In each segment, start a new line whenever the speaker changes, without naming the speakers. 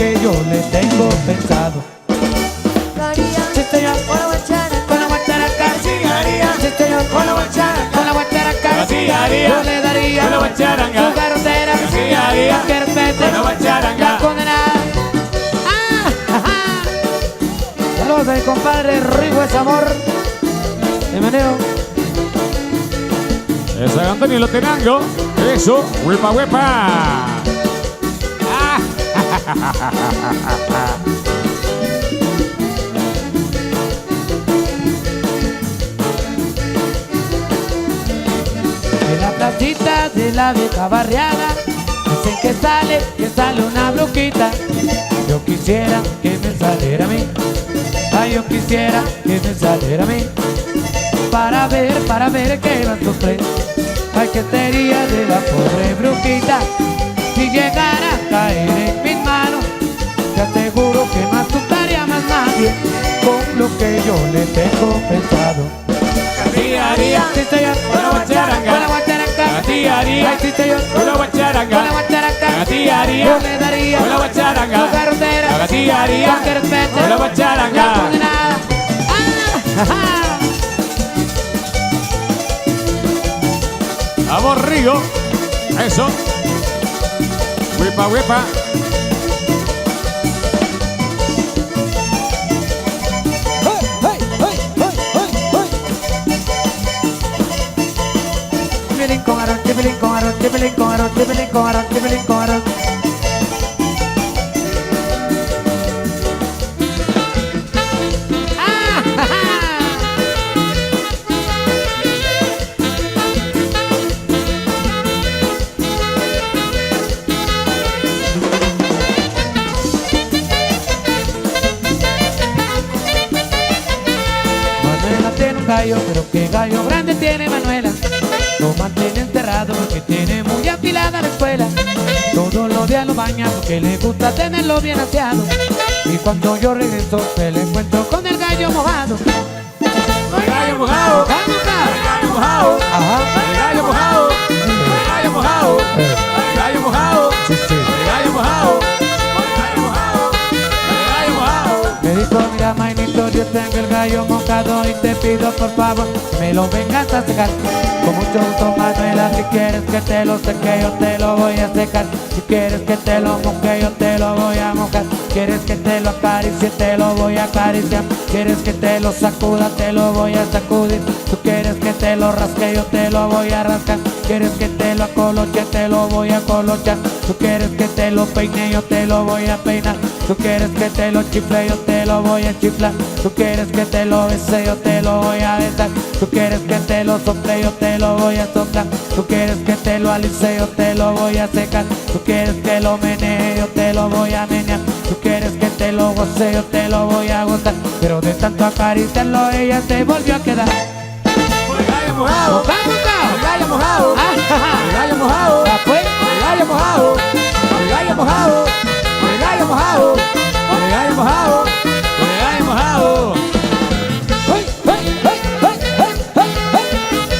que yo le tengo pensado. Sí, señor,
con la guacharaca.
con la guacharaca.
Así haría,
Sí, señor,
con la guacharaca.
con la guacharaca.
Así haría,
Yo le daría
con la guacharaca.
su cartera.
Así haría,
Pa' que respete
con la guacharaca.
la condenada. Saludos a mi compadre Rigo es amor. Bienvenido.
Ese Antonio lo tenango. Eso, huepa, huepa. Ah.
En la placita de la vieja barriada dicen que sale una bruquita. Yo quisiera que me saliera a mí. Ay, yo quisiera que me saliera a mí. Para ver qué va a sufrir. Ay, que sería de la pobre bruquita si llegara a caer en mis manos. Te aseguro que no asustaría más nadie con lo que yo le tengo pensado.
Así haría,
Sí, señor,
con la guacharaca.
con la guacharaca.
Así haría,
Ay, sí, señor,
con la guacharaca.
con la guacharaca.
Así haría,
Yo le daría
con la guacharaca.
su cartera.
Así haría,
Pa' que respete
con la guacharaca.
la condenada.
Vamos, Rigo. Eso. Huepa, huepa.
Chipilín con arroz, chipilín con arroz, chipilín con arroz, chipilín con arroz, chipilín con arroz. Manuela tiene un gallo, pero qué gallo grande tiene Manuela. Lo mantiene enterrado porque tiene muy afilada la escuela. Todos los días lo baña porque le gusta tenerlo bien aseado. Y cuando yo regreso me lo encuentro con el gallo mojado.
El gallo mojado.
¡Vamos,
El gallo mojado.
Ajá.
El gallo mojado. El gallo mojado. El gallo mojado.
Sí, sí.
El gallo mojado. El gallo mojado. El gallo mojado.
Me dijo, mira, Mainito, yo tengo el gallo mojado y te pido por favor que me lo vengas a secar. Con mucho gusto, Manuela, si quieres que te lo seque, yo te lo voy a secar. Si quieres que te lo moje, yo te lo voy a mojar. Quieres que te lo acaricie, te lo voy a acariciar. Quieres que te lo sacuda, te lo voy a sacudir. Tú quieres que te lo rasque, yo te lo voy a rascar. Quieres que te lo acoloche, te lo voy a colochar. Tú quieres que te lo peine, yo te lo voy a peinar. Tú quieres que te lo chifle, yo te lo voy a chiflar. Tú quieres que te lo bese, yo te lo voy a besar. Tú quieres que te lo sople, yo te lo voy a soplar. Tú quieres que te lo alice, yo te lo voy a secar. Tú quieres que lo menee, yo te lo voy a menear. Tú quieres que te lo goce, yo te lo voy a gozar. Pero de tanto acariciarlo ella se volvió a quedar.
El gallo mojado.
¡Vamos,
El gallo mojado. El gallo mojado.
¡Ah, pues!
El gallo mojado. El gallo mojado. El gallo mojado. El gallo mojado. El gallo mojado.
¡Hey, hey, hey, hey, hey,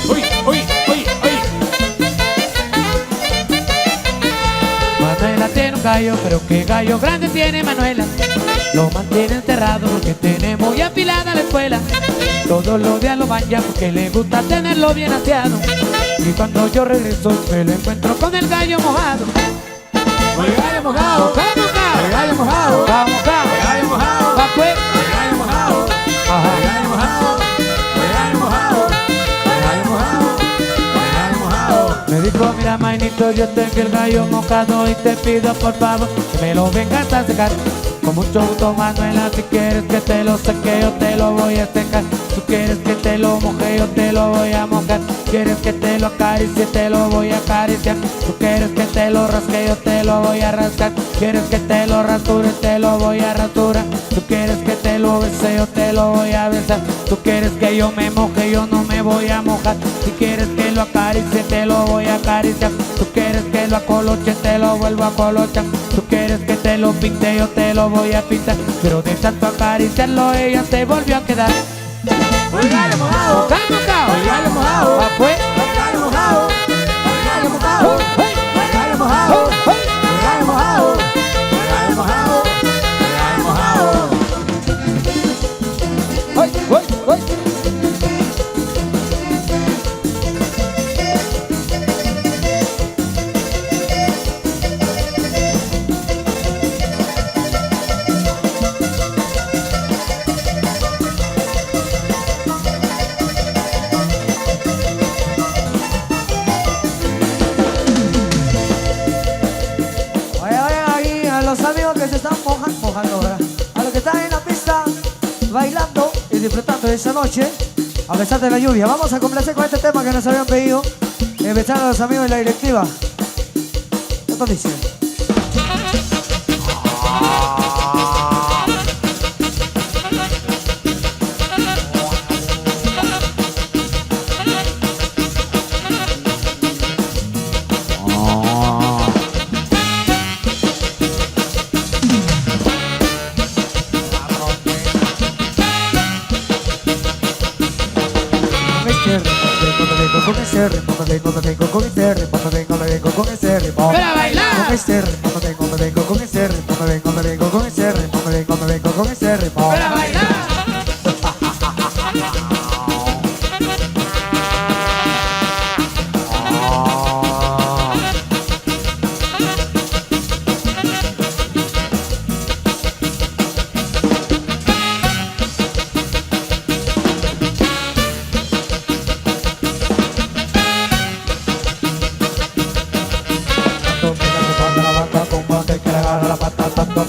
Uy, uy, uy, uy.
Manuela tiene un gallo, pero qué gallo grande tiene Manuela. Lo mantiene enterrado porque tiene muy afilada la escuela. Todos los días lo baña porque le gusta tenerlo bien aseado. Y cuando yo regreso me lo encuentro con el gallo mojado.
El gallo mojado.
¡Vamos,
El gallo mojado.
¡Vamos,
El gallo mojado.
¡Va, pues!
El gallo mojado. El
Ajá.
gallo mojado. El gallo mojado. El gallo mojado. El gallo mojado.
Me dijo, mira, Mainito, yo tengo el gallo mojado y te pido por favor que me lo vengas a secar. Con mucho gusto, Manuela, si quieres que te lo seque, yo te lo voy a secar. Tú quieres que te lo moje, yo te lo voy a mojar. Quieres que te lo acaricie, te lo voy a acariciar. Tú quieres que te lo rasque, yo te lo voy a rascar. Quieres que te lo rasture, te lo voy a rasurar. Tú quieres que te lo bese, yo te lo voy a besar. Tú quieres que yo me moje, yo no me voy a mojar. Si quieres que lo acaricie, te lo voy a acariciar. Tú quieres que lo acoloche, te lo vuelvo a colochar. Tú quieres que te lo pinte, yo te lo voy a pintar. Pero de tanto acariciarlo ella se volvió a quedar.
Por el gallo mojado.
Está mojado.
Por el gallo mojado.
Ah, pues.
Por el gallo mojado. Por el gallo mojado. Por el gallo mojado. Por el gallo mojado. Por el gallo mojado. Por el gallo mojado.
¡Ay, ay, ay! Los amigos que se están mojando ahora, a los que están en la pista bailando y disfrutando de esa noche a pesar de la lluvia. Vamos a complacer con este tema que nos habían pedido, empezar a los amigos de la directiva. ¿Qué están diciendo? Con ese ritmo me vengo con ese ritmo me vengo con ese ritmo.
¡Para bailar!
Con ese ritmo me vengo con ese ritmo me vengo con ese ritmo me vengo con ese ritmo.
¡Para bailar!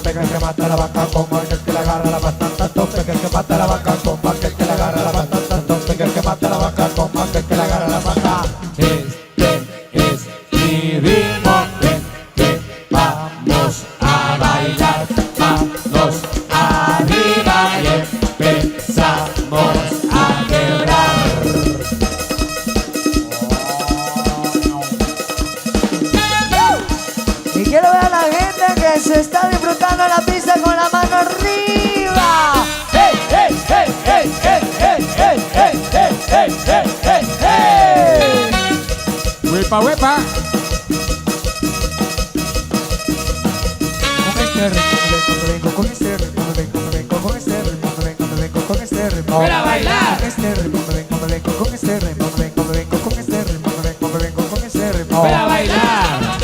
Pega el que mata la vaca, como el que le agarra la patata. Pega el que mata la vaca, como el que le agarra la patata. Pega el que mata la vaca, como el que le agarra la patata. Este es mi ritmo, ven, ven, vamos a bailar. Manos arriba y empezamos a quebrar. Y quiero ver a la gente que se está disfrutando en la pista con la mano arriba. ¡Hey, hey, hey, hey, hey, hey, hey, hey, hey, hey, hey, hey, hey!
¡Huepa, huepa!
Con este ritmo me vengo con este ritmo me vengo con este ritmo me vengo con este ritmo.
¡Para bailar!
Con este ritmo me vengo con este ritmo me vengo con este ritmo me vengo con este ritmo.
¡Para bailar!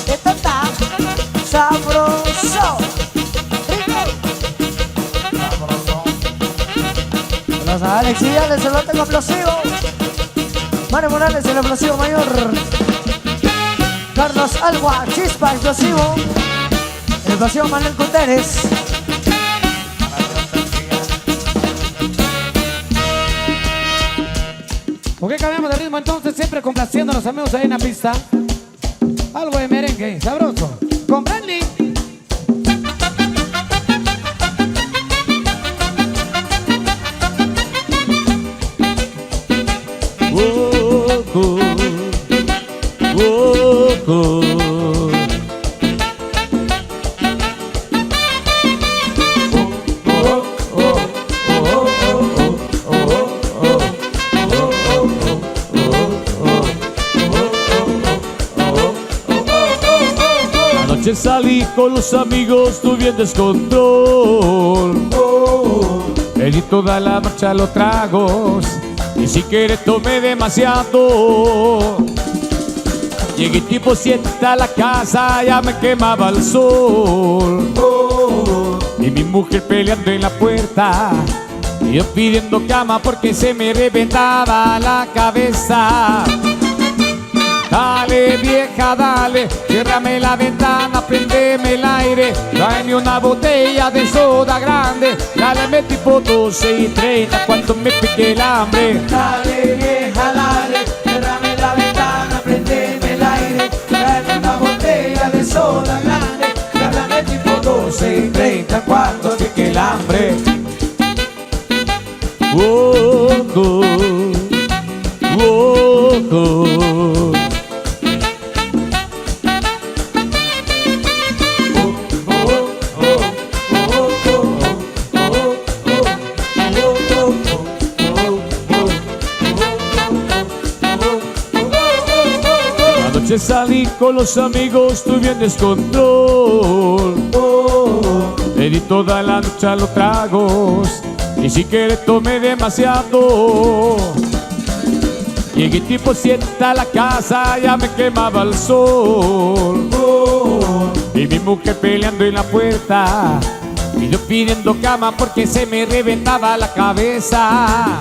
Esto está sabroso. Los Alex y Alex, el otro explosivo. Mario Morales, el explosivo mayor. Carlos Alba, Chispa, explosivo. El explosivo Manuel Guterres.
¿Por qué cambiamos de ritmo entonces? Siempre complaciendo a los amigos ahí en la pista. Algo de merengue, sabroso. Con Brandy.
Anoche salí con los amigos, tuve el descontrol. Pedí toda la marcha los tragos y si quieres tomé demasiado. Llegué tipo 7 a la casa, ya me quemaba el sol. Y mi mujer peleando en la puerta y yo pidiendo cama porque se me reventaba la cabeza. Dale vieja, dale, ciérrame la ventana, prendeme el aire, tráeme una botella de soda grande, ya le metí por 12:30 cuando me pique el hambre.
Dale vieja, dale, ciérrame la ventana, prendeme el aire, tráeme una botella de soda grande, ya la metí por 12:30 cuando pique el hambre.
Oh, oh, oh, oh. Anoche salí con los amigos, tuve un descontrol. Le di toda la noche a los tragos y si quieres tomé demasiado. Llegué tipo 7 a la casa, ya me quemaba el sol. Y mi mujer peleando en la puerta y yo pidiendo cama porque se me reventaba la cabeza.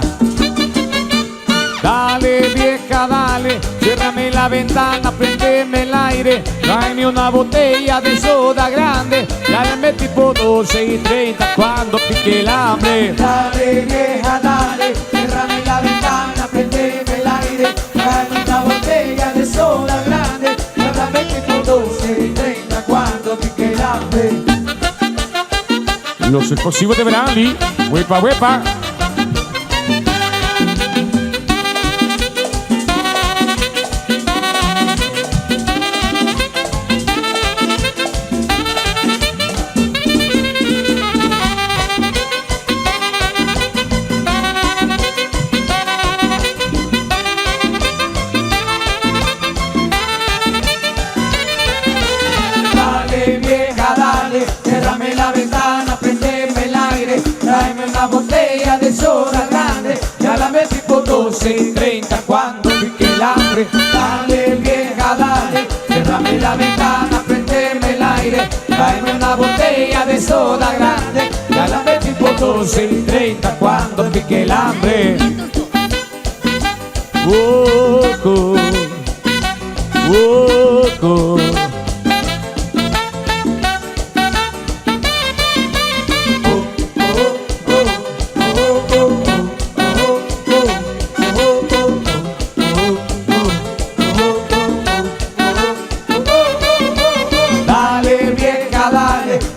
Dale vieja, dale, ciérrame la ventana, prendeme el aire, tráeme una botella de soda grande, ya le metí por 12:30 cuando pique el hambre.
Dale vieja, dale, ciérrame la ventana, prendeme el aire, tráeme una botella de soda grande, ya la metí por 12:30 cuando pique el hambre.
Los explosivos de Brandy, huepa, huepa.
Ciérrame la ventana, prendeme el aire, tráeme una botella de soda grande, ya la metí por 12:30 cuando pique el hambre. Dale vieja, dale, ciérrame la ventana, prendeme el aire, tráeme una botella de soda grande, ya la metí por 12:30 cuando pique el hambre.
Oh, oh, oh, oh.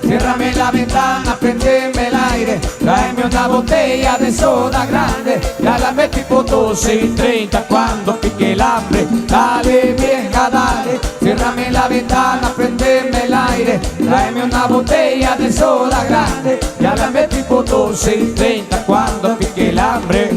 Ciérrame la ventana, prendeme el aire, tráeme una botella de soda grande, ya la metí por 12:30 cuando pique el hambre. Dale vieja, dale, ciérrame la ventana, prendeme el aire, tráeme una botella de soda grande, ya la metí por 12:30 cuando pique el hambre.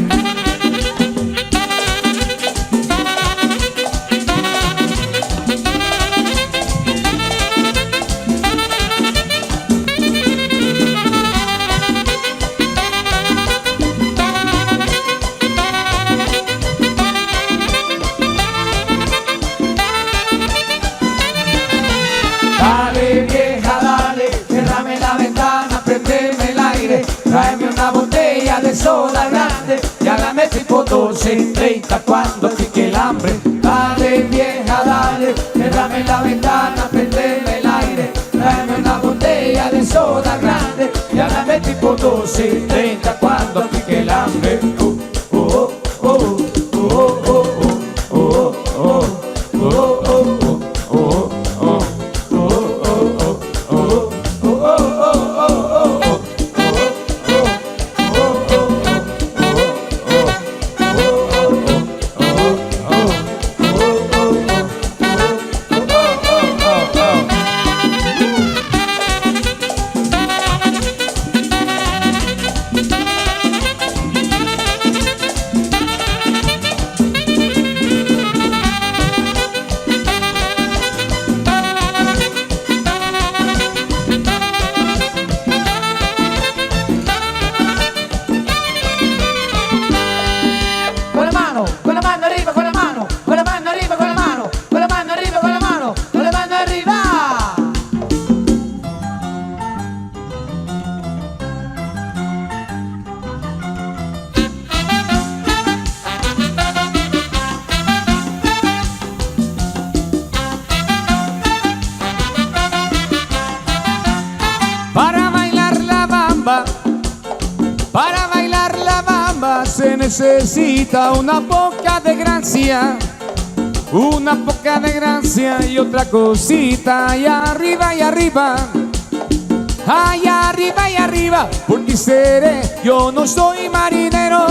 Dale vieja, dale, ciérrame la ventana, prendeme el aire, tráeme una botella de soda grande, ya la metí por 12:30 cuando pique el hambre. Dale vieja, dale, ciérrame la ventana, prendeme el aire, tráeme una botella de soda grande, ya la metí por 12:30 cuando pique el hambre. Oh, oh, oh, oh, oh, oh, oh, oh, oh, oh, oh.
bamba. Para bailar la bamba se necesita una poca de gracia. Una poca de gracia y otra cosita. Allá arriba y arriba. Allá arriba y arriba. Por ti seré, yo no soy marinero.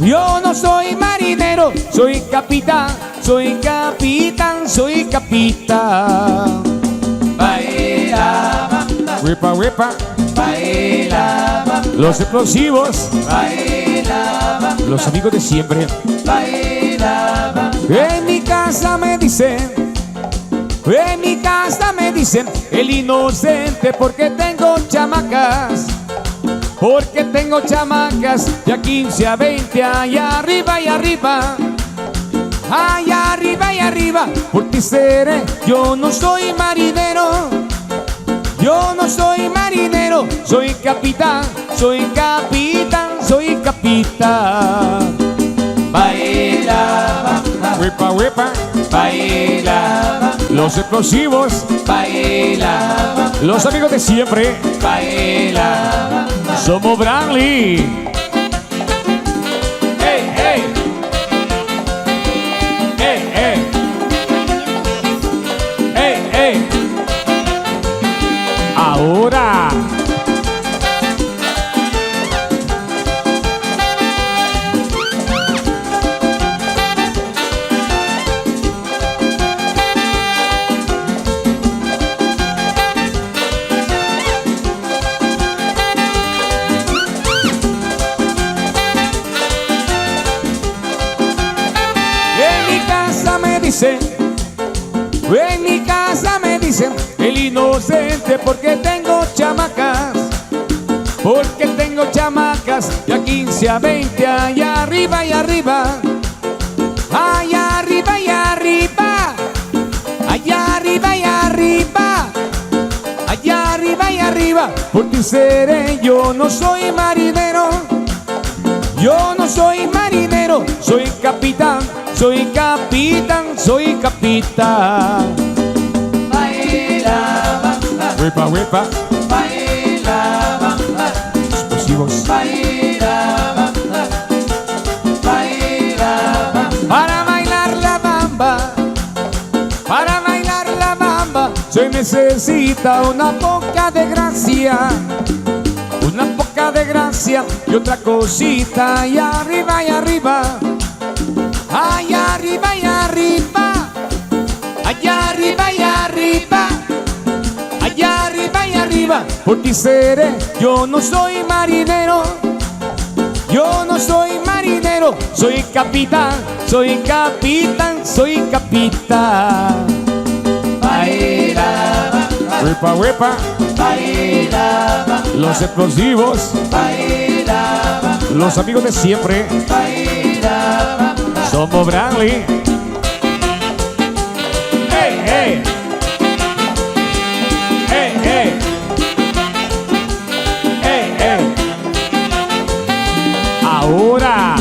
Yo no soy marinero. Soy capitán, soy capitán, soy capitán.
Baila bamba,
Huepa, huepa.
baila bamba,
Los explosivos,
baila bamba,
los amigos de siempre.
baila bamba.
En mi casa me dicen, en mi casa me dicen el inocente porque tengo chamacas. Porque tengo chamacas ya 15 a 20 allá arriba y arriba. Allá arriba y arriba. Por ti seré, yo no soy marinero. Yo no soy marinero. Soy capitán, soy capitán, soy capitán.
Baila bamba,
Huepa, huepa.
baila bamba,
Los explosivos,
baila bamba,
los amigos de siempre.
baila bamba.
Somos Branly.
Hey, hey,
¡Ey, ey! ¡Ey, ey! Ahora. En mi casa me dicen el inocente porque tengo chamacas. Porque tengo chamacas ya 15 a 20 allá arriba y arriba. Allá arriba y arriba. Allá arriba y arriba. Allá arriba y arriba. Por ti seré, yo no soy marinero. Yo no soy marinero, soy capitán, soy capitán, soy capitán.
baila bamba,
Huepa, huepa,
baila bamba,
explosivos.
baila bamba, baila bamba.
Para bailar la bamba, para bailar la bamba, se necesita una poca de gracia. Una poca de gracia y otra cosita. Allá arriba y arriba. Allá arriba y arriba. Allá arriba y arriba. Allá arriba y arriba. Por ti seré, yo no soy marinero. Yo no soy marinero. Soy capitán, soy capitán, soy capitán.
Baila bamba,
Huepa, huepa.
baila bamba,
Los explosivos,
baila bamba,
los amigos de siempre.
baila bamba.
Somos Branly. ¡Ey, ey! ¡Ey, ey! ¡Ey, ey! Ahora.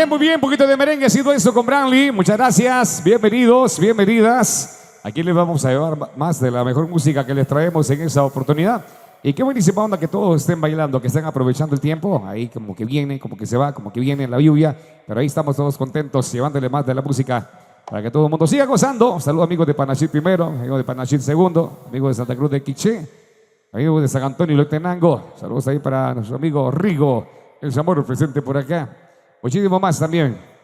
Muy bien, poquito de merengue ha sido eso con Branly. Muchas gracias, bienvenidos, bienvenidas. Aquí les vamos a llevar más de la mejor música que les traemos en esa oportunidad. Y qué buenísima onda que todos estén bailando, que estén aprovechando el tiempo. Ahí como que viene, como que se va, como que viene la lluvia. Pero ahí estamos todos contentos, llevándole más de la música para que todo el mundo siga gozando. Saludos amigos de Panachil primero, amigos de Panachil segundo, amigos de Santa Cruz de Quiché, amigos de San Antonio y Loitenango. Saludos ahí para nuestro amigo Rigo, el Zamoro presente por acá. Muchísimo más también.